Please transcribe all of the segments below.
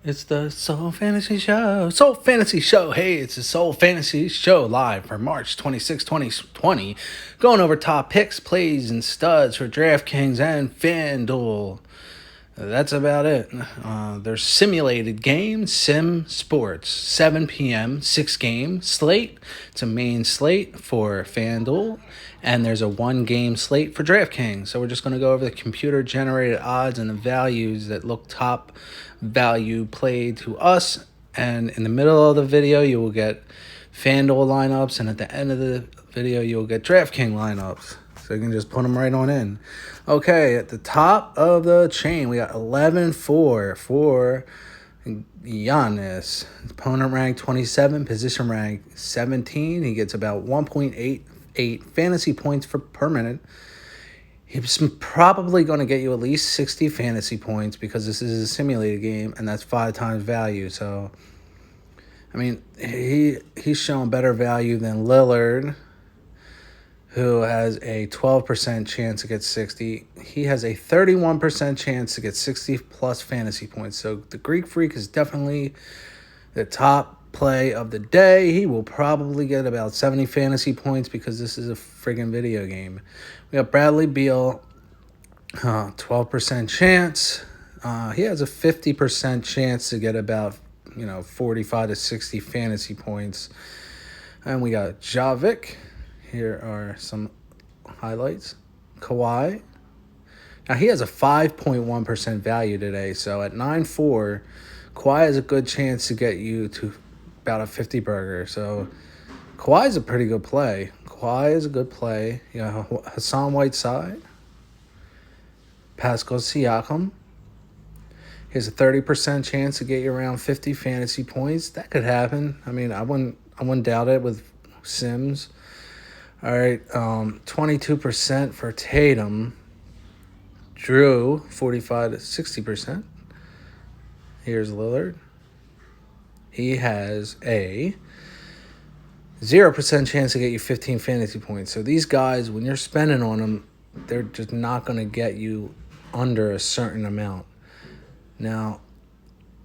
It's the Soul Fantasy Show. Soul Fantasy Show. Hey, it's the Soul Fantasy Show live for March 26, 2020. Going over top picks, plays, and studs for DraftKings and FanDuel. That's about it. There's simulated games, Sim Sports, 7 p.m., 6-game slate. It's a main slate for FanDuel, and there's a 1-game slate for DraftKings. So we're just going to go over the computer-generated odds and the values that look top value played to us. And in the middle of the video, you will get FanDuel lineups, and at the end of the video, you'll get DraftKings lineups. So you can just put them right on in. Okay, at the top of the chain, we got 11-4 for Giannis. Opponent rank 27, position rank 17. He gets about 1.88 fantasy points per minute. He's probably going to get you at least 60 fantasy points because this is a simulated game, and that's 5 times value. So, I mean, he's showing better value than Lillard, who has a 12% chance to get 60. He has a 31% chance to get 60-plus fantasy points. So the Greek Freak is definitely the top play of the day. He will probably get about 70 fantasy points because this is a friggin' video game. We got Bradley Beal, 12% chance. He has a 50% chance to get about 45 to 60 fantasy points. And we got Javik. Here are some highlights. Kawhi. Now, he has a 5.1% value today. So at 9.4, Kawhi has a good chance to get you to about a 50 burger. So Kawhi is a pretty good play. Kawhi is a good play. You know, Hassan Whiteside. Pascal Siakam. He has a 30% chance to get you around 50 fantasy points. That could happen. I mean, I wouldn't doubt it with Sims. All right, 22% for Tatum. Drew, 45 to 60%. Here's Lillard. He has a 0% chance to get you 15 fantasy points. So these guys, when you're spending on them, they're just not going to get you under a certain amount. Now,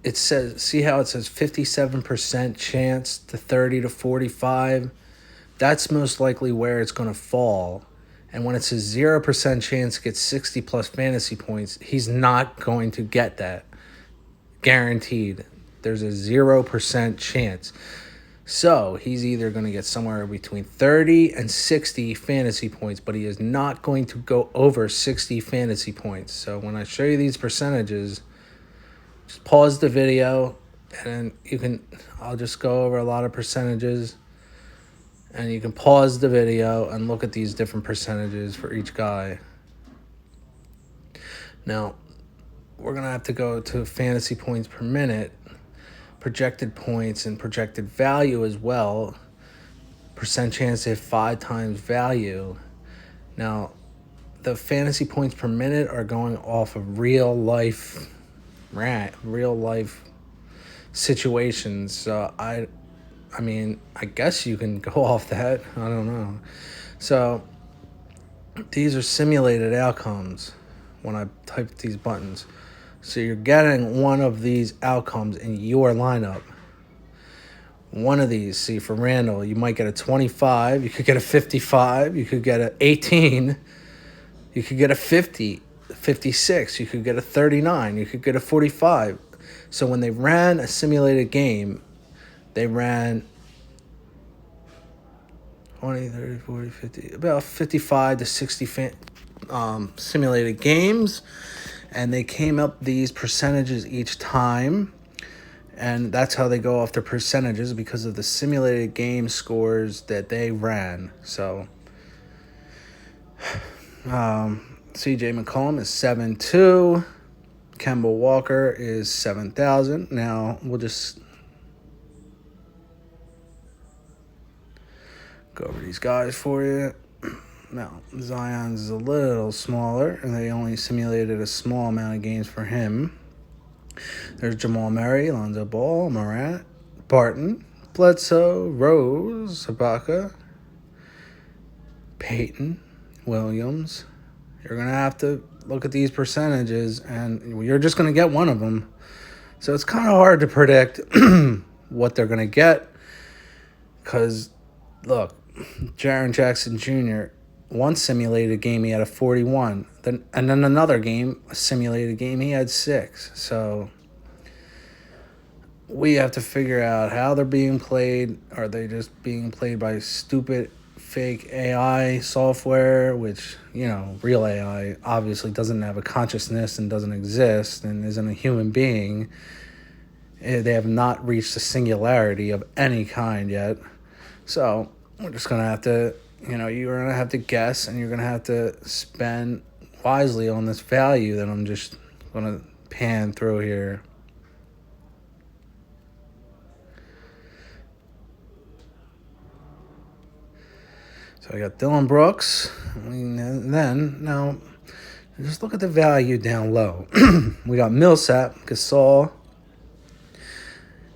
it says, see how it says 57% chance to 30 to 45? That's most likely where it's going to fall. And when it's a 0% chance to get 60-plus fantasy points, he's not going to get that. Guaranteed. There's a 0% chance. So he's either going to get somewhere between 30 and 60 fantasy points, but he is not going to go over 60 fantasy points. So when I show you these percentages, just pause the video, and I'll just go over a lot of percentages. And you can pause the video and look at these different percentages for each guy. Now, we're going to have to go to fantasy points per minute, projected points, and projected value as well. Percent chance to hit 5 times value. Now, the fantasy points per minute are going off of real life situations. So I mean, I guess you can go off that. I don't know. So these are simulated outcomes when I type these buttons. So you're getting one of these outcomes in your lineup. One of these, see, for Randall, you might get a 25. You could get a 55. You could get an 18. You could get a 50, 56. You could get a 39. You could get a 45. So when they ran a simulated game, they ran 20, 30, 40, 50, about 55 to 60 simulated games. And they came up these percentages each time. And that's how they go off their percentages because of the simulated game scores that they ran. So CJ McCollum is 7.2. Kemba Walker is 7,000. Now we'll just go over these guys for you. Now, Zion's is a little smaller, and they only simulated a small amount of games for him. There's Jamal Murray, Lonzo Ball, Morant, Barton, Bledsoe, Rose, Ibaka, Peyton, Williams. You're going to have to look at these percentages, and you're just going to get one of them. So it's kind of hard to predict what they're going to get because, look, Jaren Jackson Jr., one simulated game he had a 41, and then another game, a simulated game, he had 6. So we have to figure out how they're being played. Are they just being played by stupid fake AI software, which, real AI obviously doesn't have a consciousness and doesn't exist and isn't a human being. They have not reached a singularity of any kind yet. So we're just going to have to, you're going to have to guess, and you're going to have to spend wisely on this value that I'm just going to pan through here. So I got Dylan Brooks. And then, now, just look at the value down low. We got Millsap, Gasol,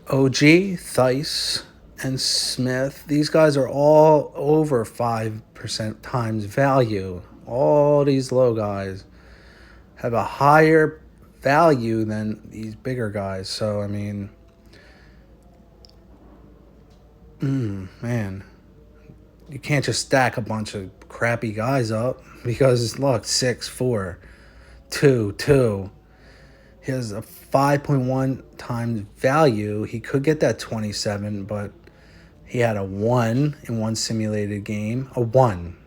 OG, Theis, and Smith. These guys are all over 5% times value. All these low guys have a higher value than these bigger guys. So, I mean, man, you can't just stack a bunch of crappy guys up because, look, 6'4", 2'2". He has a 5.1 times value. He could get that 27, but he had a 1 in one simulated game. A 1.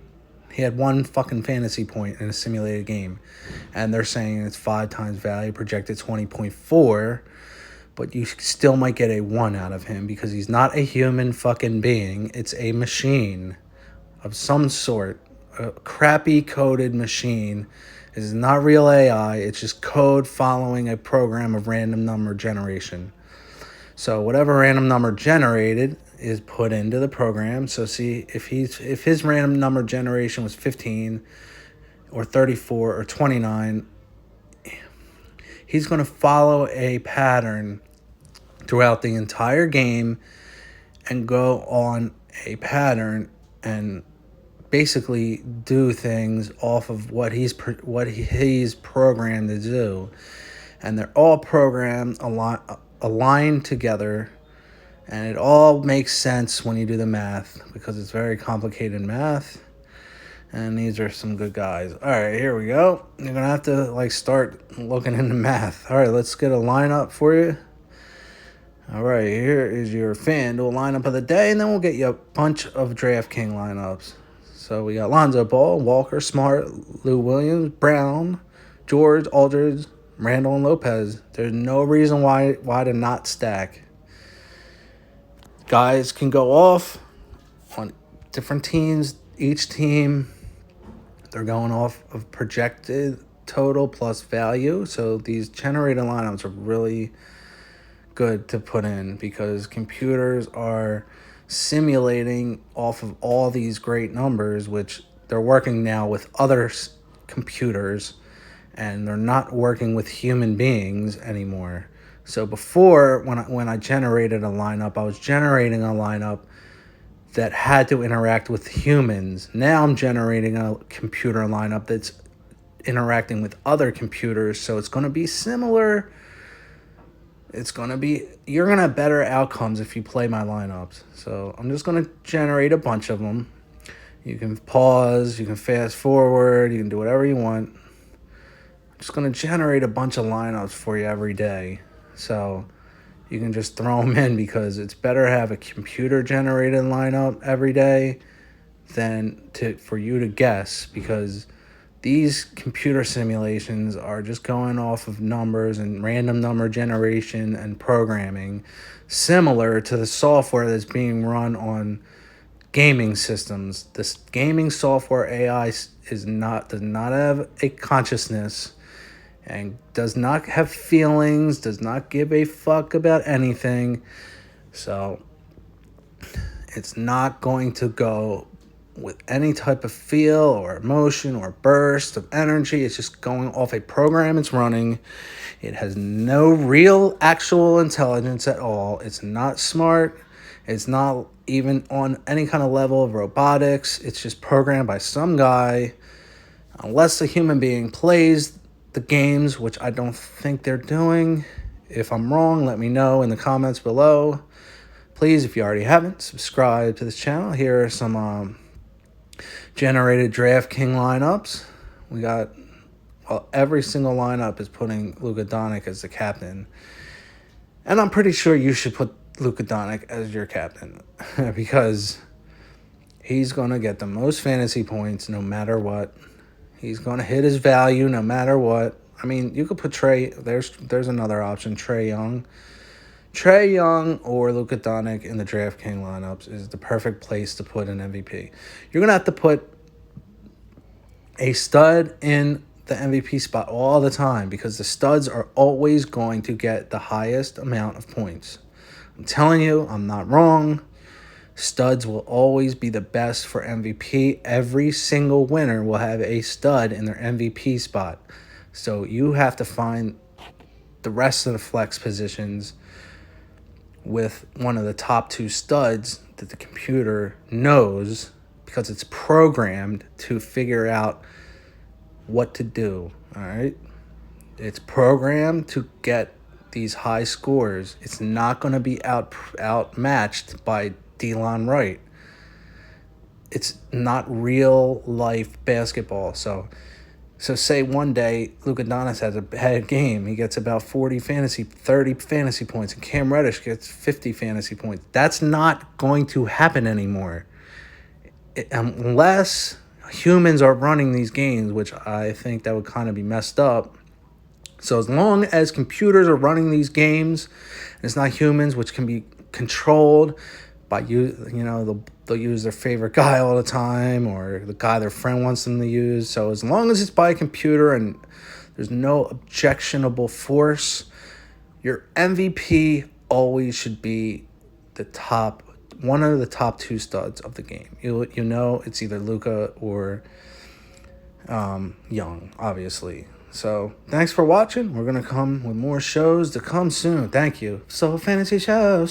He had 1 fucking fantasy point in a simulated game. And they're saying it's 5 times value, projected 20.4. But you still might get a 1 out of him because he's not a human fucking being. It's a machine of some sort. A crappy coded machine. It's not real AI. It's just code following a program of random number generation. So whatever random number generated is put into the program. So see, if his random number generation was 15 or 34 or 29, he's going to follow a pattern throughout the entire game and go on a pattern and basically do things off of what he's programmed to do. And they're all programmed aligned together, and it all makes sense when you do the math because it's very complicated math. And these are some good guys. All right, here we go. You're gonna have to start looking into math. All right, let's get a lineup for you. All right, here is your FanDuel lineup of the day, and then we'll get you a bunch of DraftKings lineups. So we got Lonzo Ball, Walker, Smart, Lou Williams, Brown, George, Aldridge, Randall, and Lopez. There's no reason why to not stack. Guys can go off on different teams. Each team, they're going off of projected total plus value. So these generated lineups are really good to put in because computers are simulating off of all these great numbers, which they're working now with other computers, and they're not working with human beings anymore. So before, when I generated a lineup, I was generating a lineup that had to interact with humans. Now I'm generating a computer lineup that's interacting with other computers, so it's going to be similar. You're going to have better outcomes if you play my lineups. So I'm just going to generate a bunch of them. You can pause, you can fast forward, you can do whatever you want. I'm just going to generate a bunch of lineups for you every day. So you can just throw them in because it's better to have a computer-generated lineup every day than for you to guess, because these computer simulations are just going off of numbers and random number generation and programming, similar to the software that's being run on gaming systems. This gaming software AI does not have a consciousness and does not have feelings, does not give a fuck about anything. So it's not going to go with any type of feel or emotion or burst of energy. It's just going off a program it's running. It has no real actual intelligence at all. It's not smart. It's not even on any kind of level of robotics. It's just programmed by some guy. Unless a human being plays the games, which I don't think they're doing, If I'm wrong, let me know in the comments below. Please, if you already haven't, subscribe to this channel. Here are some generated DraftKings lineups. We got, well, every single lineup is putting Luka Doncic as the captain. And I'm pretty sure you should put Luka Doncic as your captain because he's going to get the most fantasy points no matter what. He's going to hit his value no matter what. I mean, you could put Trey. There's another option, Trae Young. Trae Young or Luka Doncic in the DraftKings lineups is the perfect place to put an MVP. You're going to have to put a stud in the MVP spot all the time because the studs are always going to get the highest amount of points. I'm telling you, I'm not wrong. Studs will always be the best for MVP. Every single winner will have a stud in their MVP spot. So you have to find the rest of the flex positions with one of the top two studs that the computer knows because it's programmed to figure out what to do. All right? It's programmed to get these high scores. It's not going to be outmatched by Delon Wright. It's not real life basketball. So say one day Luka Doncic has a bad game. He gets about 30 fantasy points, and Cam Reddish gets 50 fantasy points. That's not going to happen anymore. Unless humans are running these games, which I think that would kind of be messed up. So as long as computers are running these games, and it's not humans, which can be controlled by they'll use their favorite guy all the time or the guy their friend wants them to use. So as long as it's by a computer and there's no objectionable force, your MVP always should be one of the top two studs of the game. It's either Luka or Young, obviously. So thanks for watching. We're gonna come with more shows to come soon. Thank you. So Fantasy Show.